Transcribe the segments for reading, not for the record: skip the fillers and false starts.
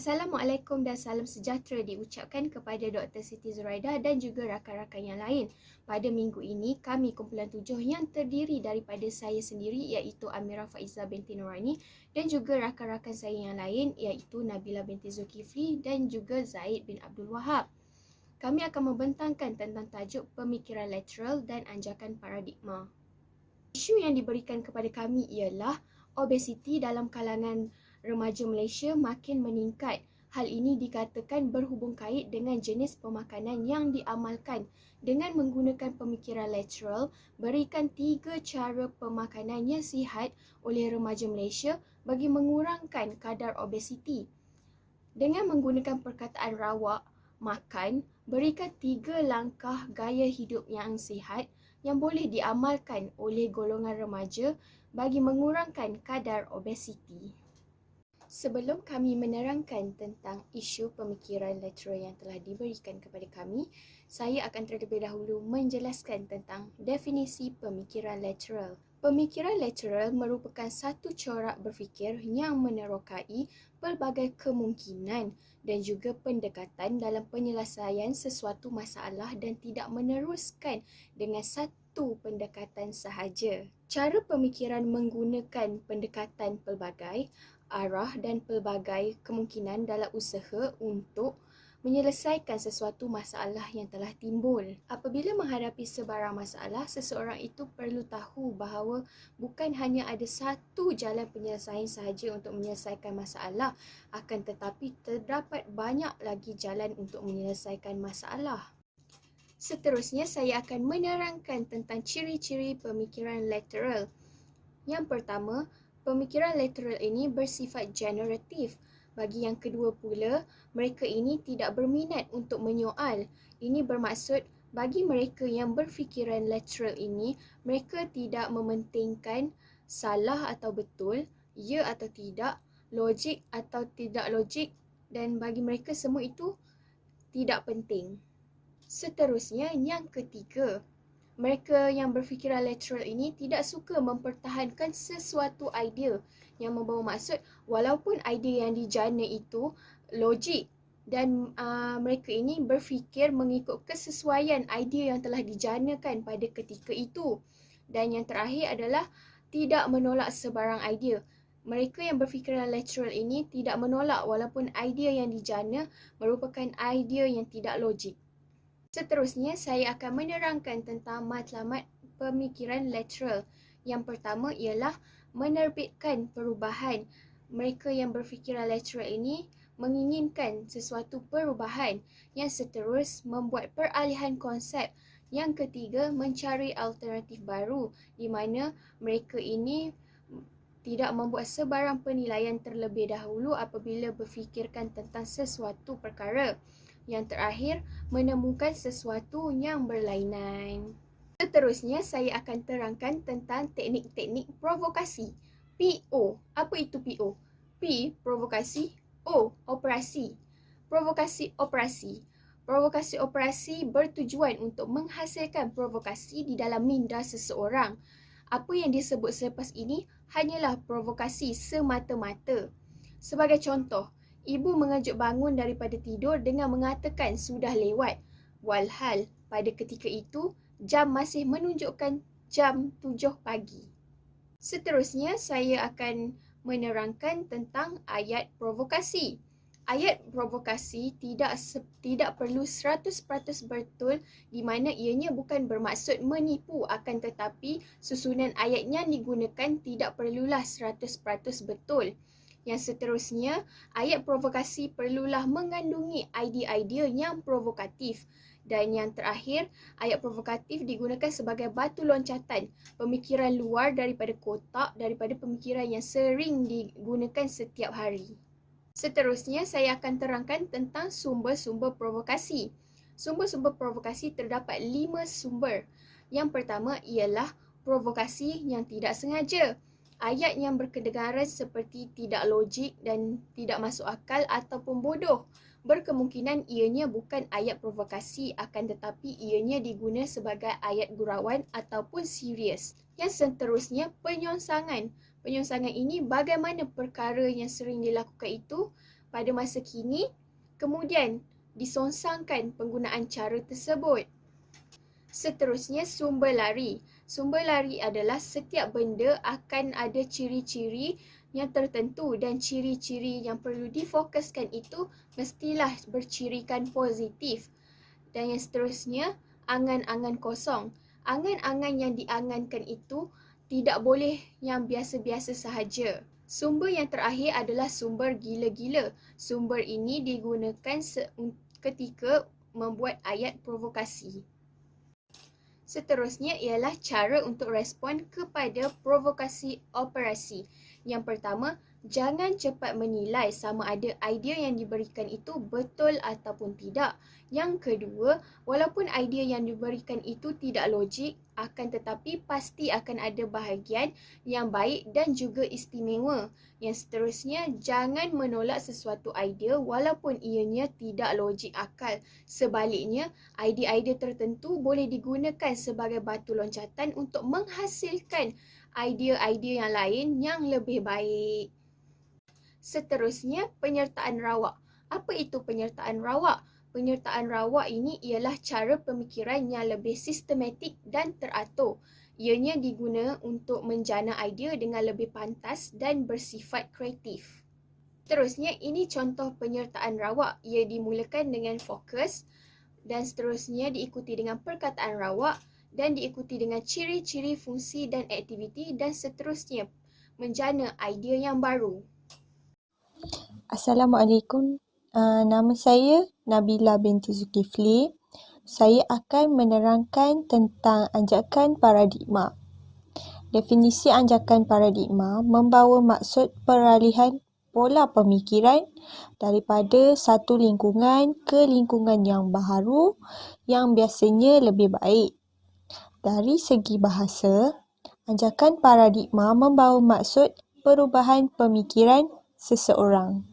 Assalamualaikum dan salam sejahtera diucapkan kepada Dr. Siti Zuraida dan juga rakan-rakan yang lain. Pada minggu ini, kami kumpulan 7 yang terdiri daripada saya sendiri iaitu Amirah Faizah binti Nurani dan juga rakan-rakan saya yang lain iaitu Nabila binti Zulkifli dan juga Zaid bin Abdul Wahab. Kami akan membentangkan tentang tajuk pemikiran lateral dan anjakan paradigma. Isu yang diberikan kepada kami ialah obesiti dalam kalangan remaja Malaysia makin meningkat. Hal ini dikatakan berhubung kait dengan jenis pemakanan yang diamalkan. Dengan menggunakan pemikiran lateral, berikan 3 cara pemakanan yang sihat oleh remaja Malaysia bagi mengurangkan kadar obesiti. Dengan menggunakan perkataan rawak, makan, berikan 3 langkah gaya hidup yang sihat yang boleh diamalkan oleh golongan remaja bagi mengurangkan kadar obesiti. Sebelum kami menerangkan tentang isu pemikiran lateral yang telah diberikan kepada kami, saya akan terlebih dahulu menjelaskan tentang definisi pemikiran lateral. Pemikiran lateral merupakan satu corak berfikir yang menerokai pelbagai kemungkinan dan juga pendekatan dalam penyelesaian sesuatu masalah dan tidak meneruskan dengan satu pendekatan sahaja. Cara pemikiran menggunakan pendekatan pelbagai arah dan pelbagai kemungkinan dalam usaha untuk menyelesaikan sesuatu masalah yang telah timbul. Apabila menghadapi sebarang masalah, seseorang itu perlu tahu bahawa bukan hanya ada satu jalan penyelesaian sahaja untuk menyelesaikan masalah, akan tetapi terdapat banyak lagi jalan untuk menyelesaikan masalah. Seterusnya, saya akan menerangkan tentang ciri-ciri pemikiran lateral. Yang pertama, pemikiran lateral ini bersifat generatif. Bagi yang kedua pula, mereka ini tidak berminat untuk menyoal. Ini bermaksud bagi mereka yang berfikiran lateral ini, mereka tidak mementingkan salah atau betul, ya atau tidak, logik atau tidak logik, dan bagi mereka semua itu tidak penting. Seterusnya, yang ketiga, mereka yang berfikiran lateral ini tidak suka mempertahankan sesuatu idea yang membawa maksud walaupun idea yang dijana itu logik dan mereka ini berfikir mengikut kesesuaian idea yang telah dijanakan pada ketika itu. Dan yang terakhir adalah tidak menolak sebarang idea. Mereka yang berfikiran lateral ini tidak menolak walaupun idea yang dijana merupakan idea yang tidak logik. Seterusnya, saya akan menerangkan tentang matlamat pemikiran lateral. Yang pertama ialah menerbitkan perubahan. Mereka yang berfikiran lateral ini menginginkan sesuatu perubahan. Yang seterus, membuat peralihan konsep. Yang ketiga, mencari alternatif baru di mana mereka ini tidak membuat sebarang penilaian terlebih dahulu apabila berfikirkan tentang sesuatu perkara. Yang terakhir, menemukan sesuatu yang berlainan. Seterusnya, saya akan terangkan tentang teknik-teknik provokasi. PO. Apa itu PO? P, provokasi. O, operasi. Provokasi operasi. Provokasi operasi bertujuan untuk menghasilkan provokasi di dalam minda seseorang. Apa yang disebut selepas ini hanyalah provokasi semata-mata. Sebagai contoh, ibu mengejut bangun daripada tidur dengan mengatakan sudah lewat. Walhal, pada ketika itu, jam masih menunjukkan jam 7 pagi. Seterusnya, saya akan menerangkan tentang ayat provokasi. Ayat provokasi tidak perlu 100% betul di mana ianya bukan bermaksud menipu, akan tetapi susunan ayat yang digunakan tidak perlulah 100% betul. Yang seterusnya, ayat provokasi perlulah mengandungi idea-idea yang provokatif. Dan yang terakhir, ayat provokatif digunakan sebagai batu loncatan, pemikiran luar daripada kotak, daripada pemikiran yang sering digunakan setiap hari. Seterusnya, saya akan terangkan tentang sumber-sumber provokasi. Sumber-sumber provokasi terdapat 5 sumber. Yang pertama ialah provokasi yang tidak sengaja. Ayat yang berkedengaran seperti tidak logik dan tidak masuk akal ataupun bodoh. Berkemungkinan ianya bukan ayat provokasi, akan tetapi ianya diguna sebagai ayat gurauan ataupun serius. Yang seterusnya, penyonsangan. Penyonsangan ini bagaimana perkara yang sering dilakukan itu pada masa kini, kemudian disongsangkan penggunaan cara tersebut. Seterusnya, sumber lari. Sumber lari adalah setiap benda akan ada ciri-ciri yang tertentu dan ciri-ciri yang perlu difokuskan itu mestilah bercirikan positif. Dan yang seterusnya, angan-angan kosong. Angan-angan yang diangankan itu tidak boleh yang biasa-biasa sahaja. Sumber yang terakhir adalah sumber gila-gila. Sumber ini digunakan ketika membuat ayat provokasi. Seterusnya ialah cara untuk respon kepada provokasi operasi. Yang pertama, jangan cepat menilai sama ada idea yang diberikan itu betul ataupun tidak. Yang kedua, walaupun idea yang diberikan itu tidak logik, akan tetapi pasti akan ada bahagian yang baik dan juga istimewa. Yang seterusnya, jangan menolak sesuatu idea walaupun ianya tidak logik akal. Sebaliknya, idea-idea tertentu boleh digunakan sebagai batu loncatan untuk menghasilkan idea-idea yang lain yang lebih baik. Seterusnya, penyertaan rawak. Apa itu penyertaan rawak? Penyertaan rawak ini ialah cara pemikiran yang lebih sistematik dan teratur. Ianya diguna untuk menjana idea dengan lebih pantas dan bersifat kreatif. Seterusnya, ini contoh penyertaan rawak. Ia dimulakan dengan fokus dan seterusnya diikuti dengan perkataan rawak dan diikuti dengan ciri-ciri fungsi dan aktiviti dan seterusnya menjana idea yang baru. Assalamualaikum. Nama saya Nabila binti Zulkifli. Saya akan menerangkan tentang anjakan paradigma. Definisi anjakan paradigma membawa maksud peralihan pola pemikiran daripada satu lingkungan ke lingkungan yang baharu yang biasanya lebih baik. Dari segi bahasa, anjakan paradigma membawa maksud perubahan pemikiran seseorang.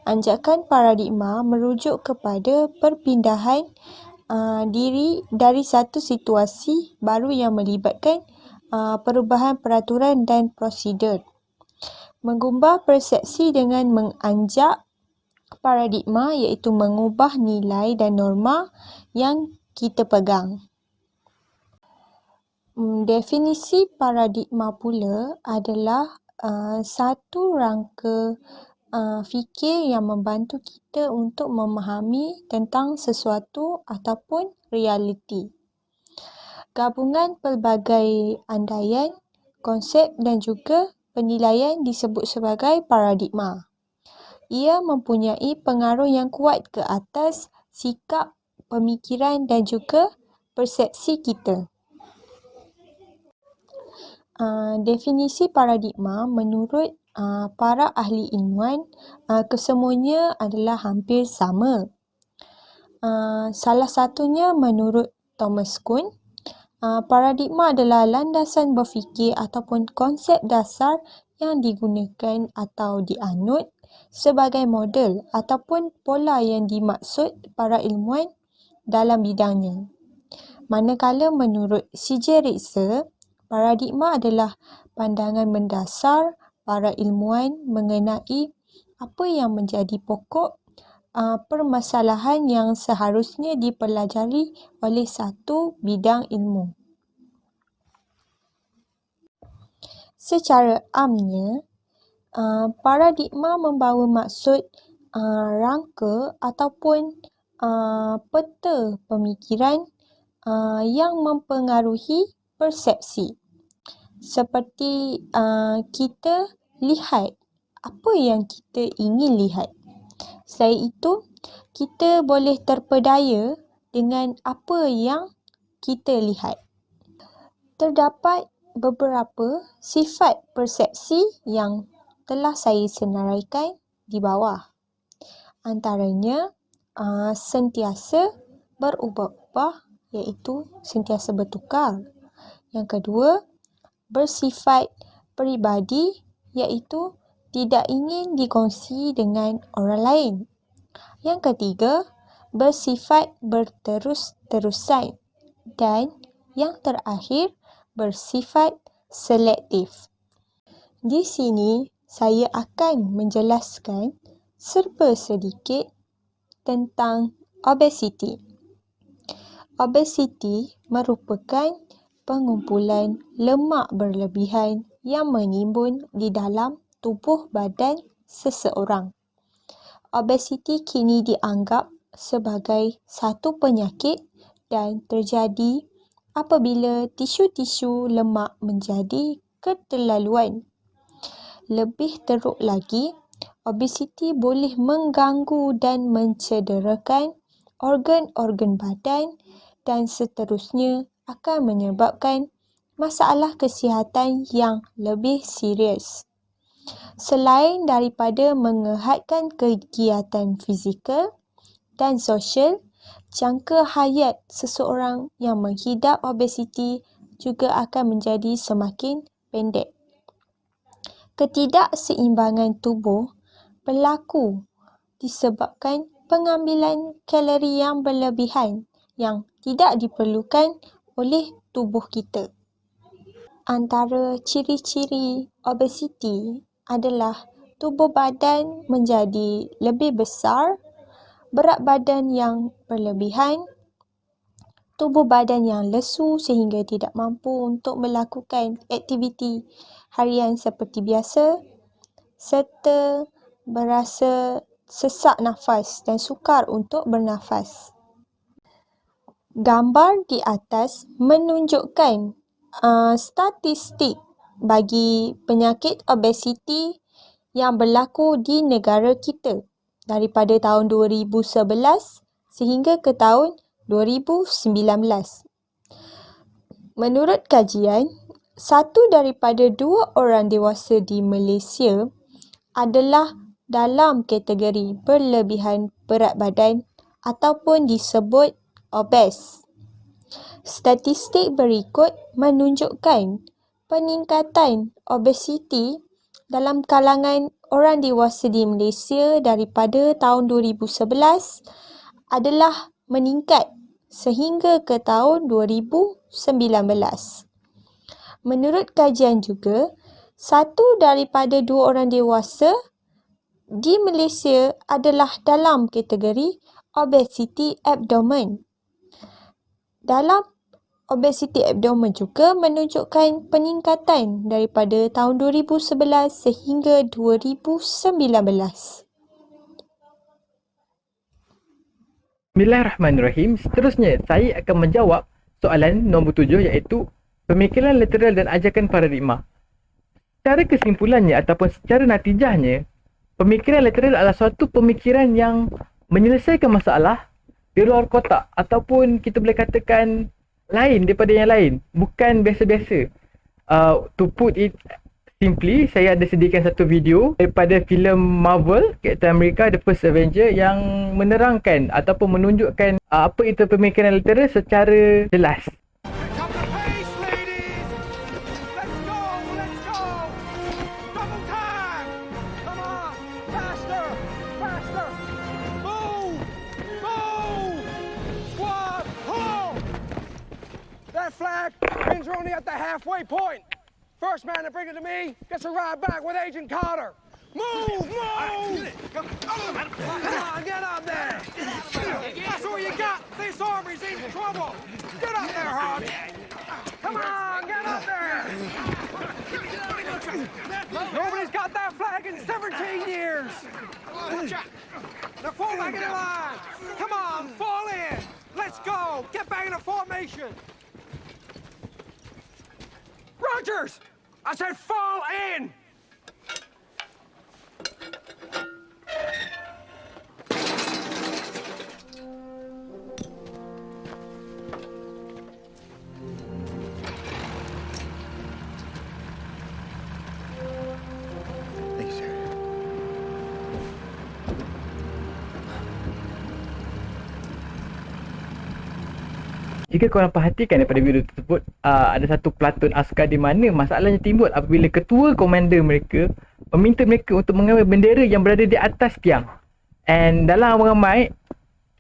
Anjakan paradigma merujuk kepada perpindahan diri dari satu situasi baru yang melibatkan perubahan peraturan dan prosedur. Mengubah persepsi dengan menganjak paradigma iaitu mengubah nilai dan norma yang kita pegang. Definisi paradigma pula adalah satu rangka fikir yang membantu kita untuk memahami tentang sesuatu ataupun realiti. Gabungan pelbagai andaian, konsep dan juga penilaian disebut sebagai paradigma. Ia mempunyai pengaruh yang kuat ke atas sikap, pemikiran dan juga persepsi kita. Definisi paradigma menurut para ahli ilmuwan kesemuanya adalah hampir sama. Salah satunya menurut Thomas Kuhn, paradigma adalah landasan berfikir ataupun konsep dasar yang digunakan atau dianut sebagai model ataupun pola yang dimaksud para ilmuwan dalam bidangnya. Manakala menurut C.J. Ritzer, paradigma adalah pandangan mendasar para ilmuwan mengenai apa yang menjadi pokok permasalahan yang seharusnya dipelajari oleh satu bidang ilmu. Secara amnya, paradigma membawa maksud rangka ataupun peta pemikiran yang mempengaruhi persepsi. Seperti kita lihat apa yang kita ingin lihat. Selain itu, kita boleh terpedaya dengan apa yang kita lihat. Terdapat beberapa sifat persepsi yang telah saya senaraikan di bawah. Antaranya, sentiasa berubah-ubah iaitu sentiasa bertukar. Yang kedua, bersifat peribadi iaitu tidak ingin dikongsi dengan orang lain. Yang ketiga, bersifat berterus-terusan. Dan yang terakhir, bersifat selektif. Di sini, saya akan menjelaskan serba sedikit tentang obesiti. Obesiti merupakan pengumpulan lemak berlebihan yang menimbun di dalam tubuh badan seseorang. Obesiti kini dianggap sebagai satu penyakit dan terjadi apabila tisu-tisu lemak menjadi keterlaluan. Lebih teruk lagi, obesiti boleh mengganggu dan mencederakan organ-organ badan dan seterusnya akan menyebabkan masalah kesihatan yang lebih serius. Selain daripada mengehatkan kegiatan fizikal dan sosial, jangka hayat seseorang yang menghidap obesiti juga akan menjadi semakin pendek. Ketidakseimbangan tubuh berlaku disebabkan pengambilan kalori yang berlebihan yang tidak diperlukan oleh tubuh kita. Antara ciri-ciri obesiti adalah tubuh badan menjadi lebih besar, berat badan yang berlebihan, tubuh badan yang lesu sehingga tidak mampu untuk melakukan aktiviti harian seperti biasa, serta berasa sesak nafas dan sukar untuk bernafas. Gambar di atas menunjukkan statistik bagi penyakit obesiti yang berlaku di negara kita daripada tahun 2011 sehingga ke tahun 2019. Menurut kajian, 1 daripada 2 orang dewasa di Malaysia adalah dalam kategori berlebihan berat badan ataupun disebut obes. Statistik berikut menunjukkan peningkatan obesiti dalam kalangan orang dewasa di Malaysia daripada tahun 2011 adalah meningkat sehingga ke tahun 2019. Menurut kajian juga, 1 daripada 2 orang dewasa di Malaysia adalah dalam kategori obesiti abdomen. Dalam obesiti abdomen juga menunjukkan peningkatan daripada tahun 2011 sehingga 2019. Bismillahirrahmanirrahim. Seterusnya, saya akan menjawab soalan nombor 7 iaitu pemikiran literal dan ajakan paradigma. Secara kesimpulannya ataupun secara natijahnya, pemikiran literal adalah suatu pemikiran yang menyelesaikan masalah di luar kotak ataupun kita boleh katakan lain daripada yang lain, bukan biasa-biasa. To put it simply, saya ada sediakan satu video daripada filem Marvel, Captain America The First Avenger, yang menerangkan ataupun menunjukkan apa itu pemikiran literal secara jelas. Flag means we're only at the halfway point. First man to bring it to me gets a ride back with Agent Carter. Move, move! Come on, get up there! That's all you got. This army's in trouble. Get up there, Hod. Come on, get up there! Nobody's got that flag in 17 years. Now fall back in the line. Come on, fall in. Let's go. Get back in the formation. Rogers! I said fall in! Thank you, sir. Jika korang perhatikan daripada video tersebut, ada satu pelantun askar di mana masalahnya timbul apabila ketua komander mereka meminta mereka untuk mengambil bendera yang berada di atas tiang. And dalam ramai,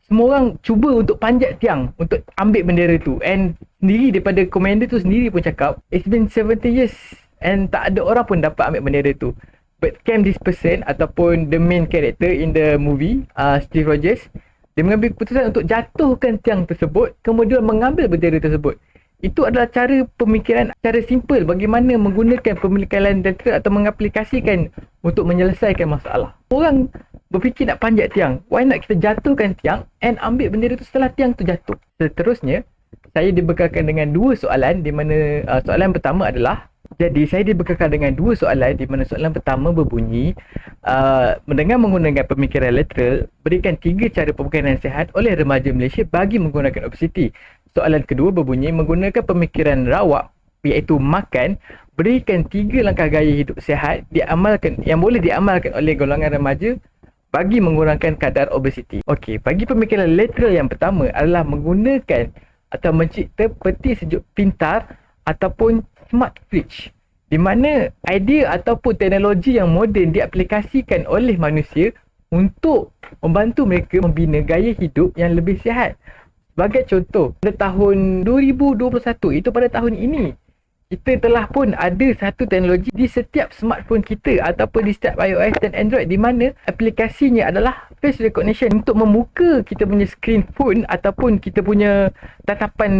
semua orang cuba untuk panjat tiang untuk ambil bendera tu. And sendiri daripada komander tu sendiri pun cakap, it's been 70 years and tak ada orang pun dapat ambil bendera tu. but can this person ataupun the main character in the movie, Steve Rogers, dia mengambil keputusan untuk jatuhkan tiang tersebut, kemudian mengambil bendera tersebut. Itu adalah cara pemikiran, cara simple bagaimana menggunakan pemikalan letterer atau mengaplikasikan untuk menyelesaikan masalah. Orang berfikir nak panjat tiang, why not kita jatuhkan tiang and ambil bendera tu setelah tiang tu jatuh. Seterusnya, saya dibekalkan dengan dua soalan di mana soalan pertama adalah, jadi saya dibekalkan dengan dua soalan di mana soalan pertama berbunyi, dengan menggunakan pemikiran letterer, berikan 3 cara pemakanan sihat oleh remaja Malaysia bagi menggunakan obesiti. Soalan kedua berbunyi, menggunakan pemikiran rawak iaitu makan, berikan 3 langkah gaya hidup sihat yang boleh diamalkan oleh golongan remaja bagi mengurangkan kadar obesiti. Okey, bagi pemikiran letterer yang pertama adalah menggunakan atau mencipta peti sejuk pintar ataupun smart fridge, di mana idea ataupun teknologi yang moden diaplikasikan oleh manusia untuk membantu mereka membina gaya hidup yang lebih sihat. Sebagai contoh, pada tahun 2021, itu pada tahun ini, kita telah pun ada satu teknologi di setiap smartphone kita ataupun di setiap iOS dan Android, di mana aplikasinya adalah face recognition. Untuk membuka kita punya screen phone ataupun kita punya tatapan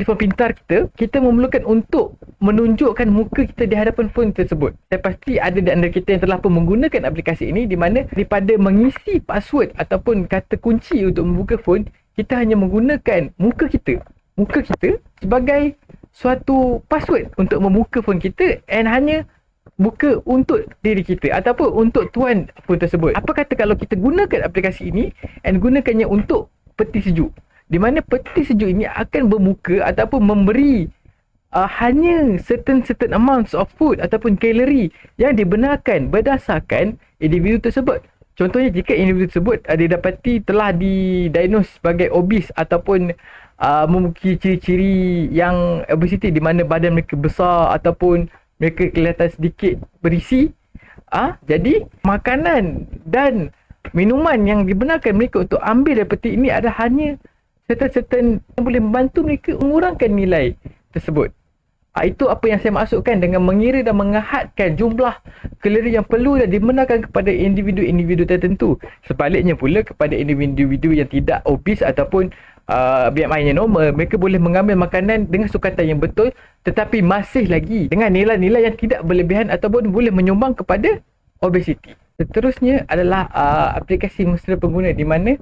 telefon pintar kita memerlukan untuk menunjukkan muka kita di hadapan phone tersebut. Saya pasti ada di antara kita yang telah pun menggunakan aplikasi ini, di mana daripada mengisi password ataupun kata kunci untuk membuka phone, kita hanya menggunakan muka kita sebagai suatu password untuk membuka phone kita, and hanya buka untuk diri kita ataupun untuk tuan phone tersebut. Apa kata kalau kita gunakan aplikasi ini and gunakannya untuk peti sejuk, di mana peti sejuk ini akan bermuka ataupun memberi hanya certain amounts of food ataupun kalori yang dibenarkan berdasarkan individu tersebut. Contohnya, jika individu tersebut didapati telah didiagnose sebagai obese ataupun memiliki ciri-ciri yang obesity, di mana badan mereka besar ataupun mereka kelihatan sedikit berisi, jadi makanan dan minuman yang dibenarkan mereka untuk ambil dari peti ini adalah hanya certain yang boleh membantu mereka mengurangkan nilai tersebut. Itu apa yang saya maksudkan dengan mengira dan mengahadkan jumlah kalori yang perlu dan dibenarkan kepada individu-individu tertentu. Sebaliknya pula, kepada individu-individu yang tidak obes ataupun BMI-nya normal, mereka boleh mengambil makanan dengan sukatan yang betul, tetapi masih lagi dengan nilai-nilai yang tidak berlebihan ataupun boleh menyumbang kepada obesiti. Seterusnya adalah aplikasi mesra pengguna, di mana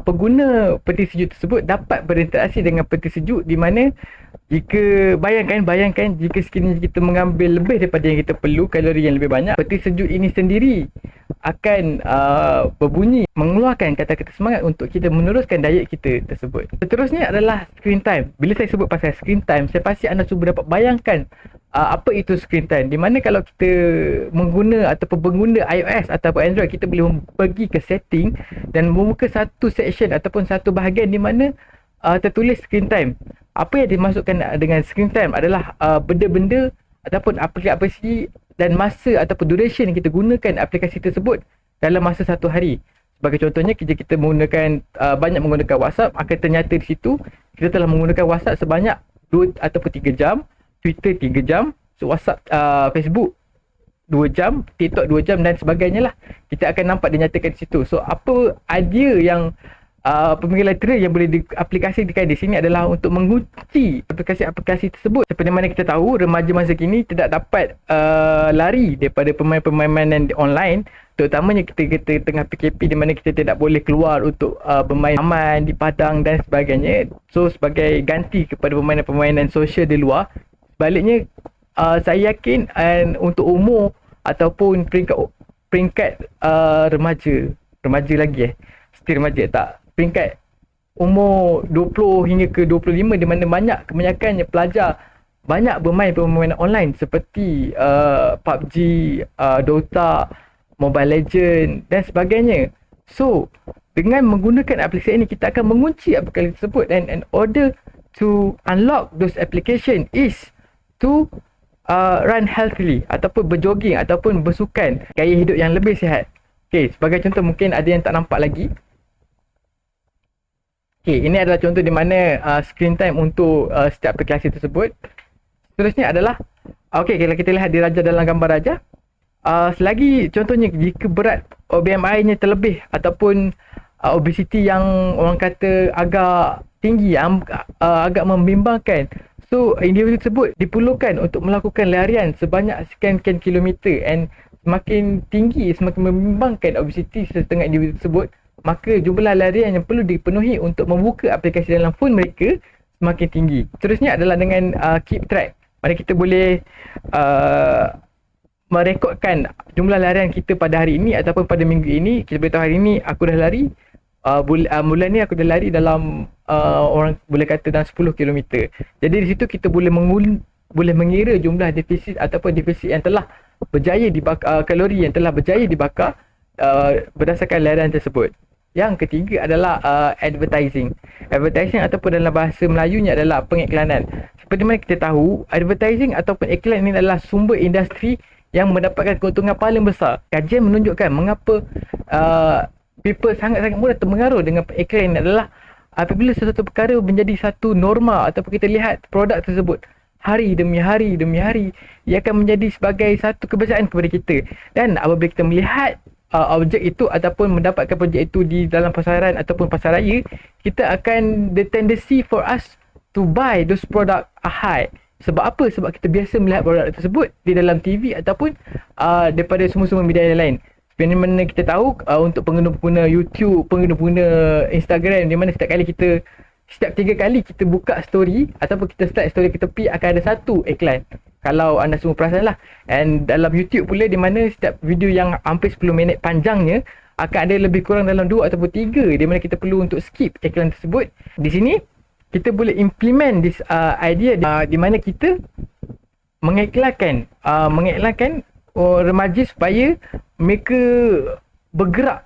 pengguna peti sejuk tersebut dapat berinteraksi dengan peti sejuk, di mana jika bayangkan jika sekiranya kita mengambil lebih daripada yang kita perlu, kalori yang lebih banyak, peti sejuk ini sendiri akan berbunyi mengeluarkan kata-kata semangat untuk kita meneruskan diet kita tersebut. Seterusnya adalah screen time. Bila saya sebut pasal screen time, saya pasti anda cuba dapat bayangkan apa itu screen time, di mana kalau kita mengguna ataupun pengguna iOS ataupun Android, kita boleh pergi ke setting dan membuka satu section ataupun satu bahagian di mana tertulis screen time. Apa yang dimaksudkan dengan screen time adalah benda-benda ataupun aplikasi dan masa ataupun duration yang kita gunakan aplikasi tersebut dalam masa satu hari. Sebagai contohnya, jika kita menggunakan banyak menggunakan WhatsApp, akan ternyata di situ kita telah menggunakan WhatsApp sebanyak 2 ataupun 3 jam, Twitter 3 jam, WhatsApp, Facebook 2 jam, TikTok 2 jam dan sebagainya lah. Kita akan nampak dinyatakan di situ. So, apa idea yang pemikiran letterer yang boleh diaplikasikan di sini adalah untuk mengunci aplikasi-aplikasi tersebut. Seperti mana kita tahu, remaja masa kini tidak dapat lari daripada permainan online, terutamanya kita tengah PKP, di mana kita tidak boleh keluar untuk bermain aman di padang dan sebagainya. So, sebagai ganti kepada permainan-permainan sosial di luar, sebaliknya saya yakin untuk umur ataupun peringkat remaja lagi still remaja tak, peringkat umur 20 hingga ke 25, di mana kebanyakannya pelajar banyak bermain permainan online seperti PUBG, Dota, Mobile Legend dan sebagainya. So, dengan menggunakan aplikasi ini, kita akan mengunci aplikasi tersebut, and in order to unlock those application is to run healthily ataupun berjogging ataupun bersukan, gaya hidup yang lebih sihat. Okay, sebagai contoh, mungkin ada yang tak nampak lagi. Okay, ini adalah contoh di mana screen time untuk setiap aplikasi tersebut. Seterusnya adalah, okay, kalau kita lihat di raja dalam gambar raja, selagi contohnya jika berat BMI-nya terlebih ataupun obesiti yang orang kata agak tinggi, agak membimbangkan, so individu tersebut diperlukan untuk melakukan larian sebanyak sekian kilometer, and semakin tinggi, semakin membimbangkan obesiti setengah individu tersebut, maka jumlah larian yang perlu dipenuhi untuk membuka aplikasi dalam phone mereka semakin tinggi. Seterusnya adalah dengan keep track. Mana kita boleh merekodkan jumlah larian kita pada hari ini ataupun pada minggu ini. Kita boleh tahu hari ini aku dah lari, bulan ni aku dah lari dalam orang boleh kata dalam 10 km. Jadi di situ kita boleh mengira jumlah defisit ataupun defisit yang telah berjaya dibakar, kalori yang telah berjaya dibakar berdasarkan larian tersebut. Yang ketiga adalah advertising. Advertising ataupun dalam bahasa Melayunya adalah pengiklanan. Seperti mana kita tahu, advertising ataupun iklan ini adalah sumber industri yang mendapatkan keuntungan paling besar. Kajian menunjukkan mengapa people sangat-sangat mudah terpengaruh dengan iklan ini adalah apabila sesuatu perkara menjadi satu norma ataupun kita lihat produk tersebut hari demi hari, ia akan menjadi sebagai satu kebiasaan kepada kita. Dan apabila kita melihat objek itu ataupun mendapatkan projek itu di dalam pasaran ataupun pasar raya, kita akan the tendency for us to buy those product high. Sebab apa? Sebab kita biasa melihat produk tersebut di dalam TV ataupun daripada semua-semua media yang lain. Seperti mana kita tahu untuk pengguna-pengguna YouTube, pengguna-pengguna Instagram, di mana setiap 3 kali kita buka story ataupun kita start story ke tepi akan ada satu iklan. Kalau anda semua perasan lah. And dalam YouTube pula, di mana setiap video yang hampir 10 minit panjangnya akan ada lebih kurang dalam 2 ataupun 3 di mana kita perlu untuk skip iklan tersebut. Di sini kita boleh implement this idea di mana kita mengiklankan remaja supaya mereka bergerak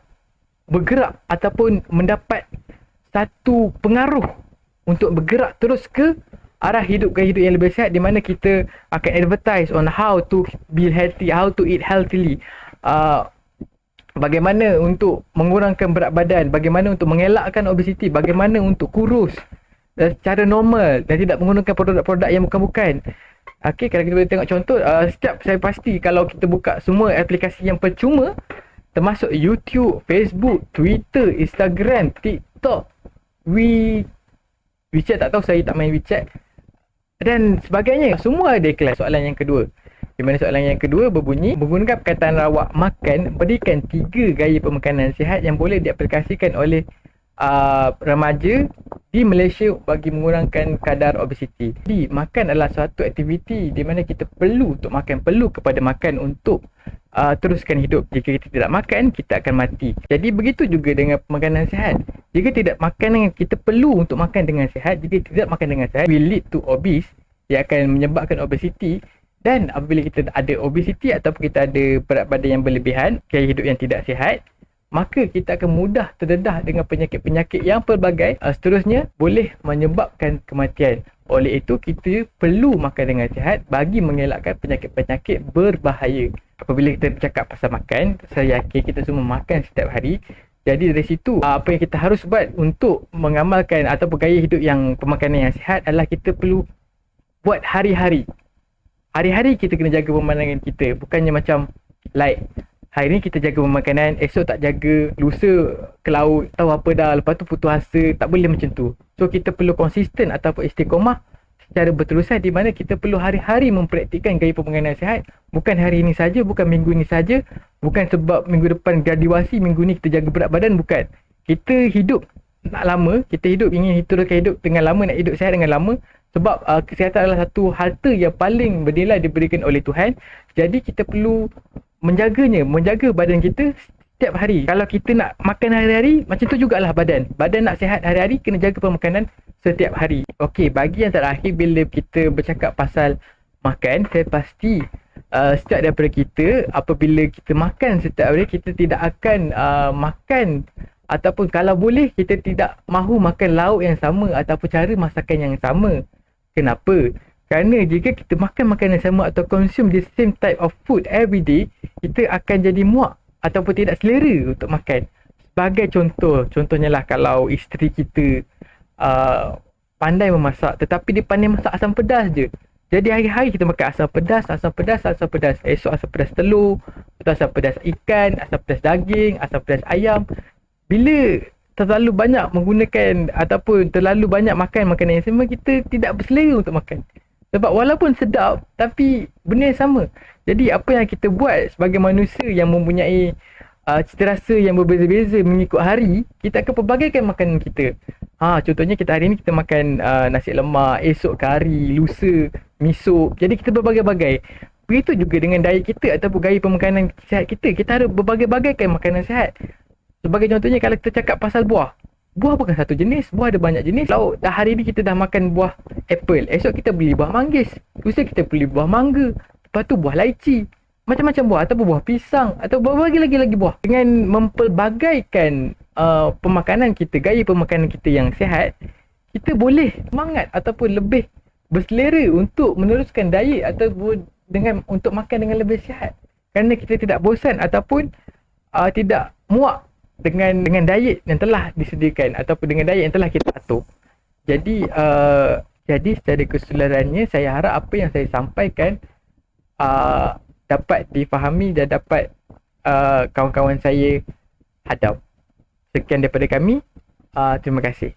ataupun mendapat satu pengaruh untuk bergerak terus ke arah gaya hidup yang lebih sihat, di mana kita akan advertise on how to be healthy, how to eat healthily, bagaimana untuk mengurangkan berat badan, bagaimana untuk mengelakkan obesiti, bagaimana untuk kurus secara normal dan tidak menggunakan produk-produk yang bukan-bukan. Okey, kalau kita boleh tengok contoh, saya pasti kalau kita buka semua aplikasi yang percuma termasuk YouTube, Facebook, Twitter, Instagram, TikTok, WeChat, tak tahu, saya tak main WeChat dan sebagainya, semua ada iklan. Soalan yang kedua, di mana soalan yang kedua berbunyi, menggunakan perkataan rawak makan, berikan 3 gaya pemakanan sihat yang boleh diaplikasikan oleh remaja di Malaysia bagi mengurangkan kadar obesiti. Jadi makan adalah suatu aktiviti di mana kita perlu untuk makan, perlu kepada makan untuk teruskan hidup. Jika kita tidak makan, kita akan mati. Jadi begitu juga dengan makanan sihat. Jika tidak makan, kita perlu untuk makan dengan sihat. Jika tidak makan dengan sihat, will lead to obese, ia akan menyebabkan obesiti. Dan apabila kita ada obesiti ataupun kita ada berat badan yang berlebihan, gaya hidup yang tidak sihat, maka kita akan mudah terdedah dengan penyakit-penyakit yang pelbagai, seterusnya boleh menyebabkan kematian. Oleh itu, kita perlu makan dengan sihat bagi mengelakkan penyakit-penyakit berbahaya. Apabila kita bercakap pasal makan, saya yakin kita semua makan setiap hari. Jadi dari situ, apa yang kita harus buat untuk mengamalkan ataupun gaya hidup yang pemakanan yang sihat adalah kita perlu buat hari-hari. Hari-hari kita kena jaga pemandangan kita. Bukannya macam like hari ni kita jaga pemakanan, esok tak jaga, lusa ke laut, tahu apa dah, lepas tu putus asa. Tak boleh macam tu. So kita perlu konsisten ataupun istiqomah secara berterusan, di mana kita perlu hari-hari mempraktikkan gaya pemakanan sihat. Bukan hari ini saja, bukan minggu ini saja, bukan sebab minggu depan graduasi, minggu ni kita jaga berat badan, bukan. Kita hidup nak lama, kita ingin teruskan hidup dengan lama, nak hidup sihat dengan lama. Sebab kesihatan adalah satu harta yang paling bernilai diberikan oleh Tuhan. Jadi kita perlu menjaga badan kita setiap hari. Kalau kita nak makan hari-hari, macam tu jugalah badan. Badan nak sihat hari-hari, kena jaga pemakanan setiap hari. Okey, bagi yang terakhir, bila kita bercakap pasal makan, saya pasti setiap daripada kita, apabila kita makan setiap hari, kita tidak akan makan, ataupun kalau boleh, kita tidak mahu makan lauk yang sama ataupun cara masakan yang sama. Kenapa? Kerana jika kita makan makanan sama atau consume the same type of food every day, kita akan jadi muak ataupun tidak selera untuk makan. Sebagai contohnya lah, kalau isteri kita pandai memasak tetapi dia pandai masak asam pedas je. Jadi hari-hari kita makan asam pedas, asam pedas, asam pedas. Esok asam pedas telur, atau asam pedas ikan, asam pedas daging, asam pedas ayam. Bila terlalu banyak menggunakan ataupun terlalu banyak makan makanan yang sama, kita tidak berselera untuk makan. Sebab walaupun sedap, tapi benda yang sama. Jadi apa yang kita buat sebagai manusia yang mempunyai cita rasa yang berbeza-beza mengikut hari, kita akan pelbagaikan makanan kita. Contohnya kita hari ni kita makan nasi lemak, esok kari, lusa, miso. Jadi kita berbagai-bagai. Begitu juga dengan diet kita ataupun gaya pemakanan sihat kita. Kita harus berbagai-bagaikan makanan sihat. Sebagai contohnya kalau kita cakap pasal buah. Buah bukan satu jenis, buah ada banyak jenis. Kalau dah hari ni kita dah makan buah apple, esok kita beli buah manggis. Lusa kita beli buah mangga. Lepas tu buah lychee. Macam-macam buah ataupun buah pisang atau berbagai lagi buah. Dengan mempelbagaikan pemakanan kita, gaya pemakanan kita yang sihat, kita boleh semangat ataupun lebih berselera untuk meneruskan diet ataupun untuk makan dengan lebih sihat. Kerana kita tidak bosan ataupun tidak muak dengan diet yang telah disediakan ataupun dengan diet yang telah kita atur. Jadi secara keseluruhannya saya harap apa yang saya sampaikan dapat difahami dan dapat kawan-kawan saya hadap. Sekian daripada kami. Terima kasih.